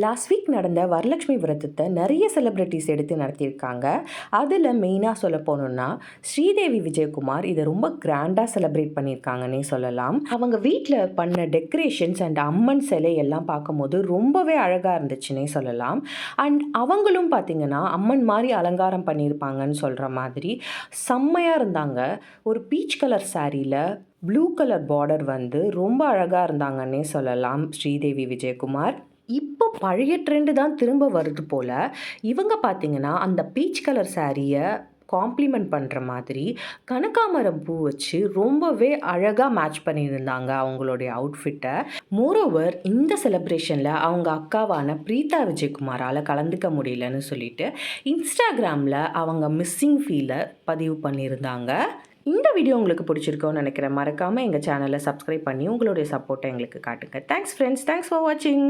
Last week நடந்த வரலட்சுமி விரதத்தை நிறைய செலிப்ரிட்டிஸ் எடுத்து நடத்தியிருக்காங்க. அதில் மெயினாக சொல்ல போனோம்னா ஸ்ரீதேவி விஜயகுமார் இதை ரொம்ப கிராண்டாக செலிப்ரேட் பண்ணியிருக்காங்கன்னே சொல்லலாம். அவங்க வீட்டில் பண்ண டெக்கரேஷன்ஸ் அண்ட் அம்மன் சிலை எல்லாம் பார்க்கும்போது ரொம்பவே அழகாக இருந்துச்சுன்னே சொல்லலாம். அண்ட் அவங்களும் பார்த்திங்கன்னா அம்மன் மாதிரி அலங்காரம் பண்ணியிருப்பாங்கன்னு சொல்கிற மாதிரி செம்மையாக இருந்தாங்க. ஒரு பீச் கலர் சாரியில் ப்ளூ கலர் பார்டர் வந்து ரொம்ப அழகாக இருந்தாங்கன்னே சொல்லலாம் ஸ்ரீதேவி விஜயகுமார். இப்போ பழைய ட்ரெண்டு தான் திரும்ப வருது போல். இவங்க பார்த்தீங்கன்னா அந்த பீச் கலர் சாரியை காம்ப்ளிமெண்ட் பண்ணுற மாதிரி கனகாமரம் பூ வச்சு ரொம்பவே அழகாக மேட்ச் பண்ணியிருந்தாங்க அவங்களுடைய அவுட்ஃபிட்டை. மோரோவர் இந்த செலிப்ரேஷனில் அவங்க அக்காவான பிரீதா விஜயகுமாரால் கலந்துக்க முடியலன்னு சொல்லிட்டு இன்ஸ்டாகிராமில் அவங்க மிஸ்ஸிங் ஃபீலை பதிவு பண்ணியிருந்தாங்க. இந்த வீடியோ உங்களுக்கு பிடிச்சிருக்கோன்னு நினைக்கிறேன். மறக்காமல் எங்கள் சேனலை சப்ஸ்கிரைப் பண்ணி உங்களுடைய சப்போர்ட்டை எங்களுக்கு காட்டுங்க. தேங்க்ஸ் ஃப்ரெண்ட்ஸ், தேங்க்ஸ் ஃபார் வாட்சிங்.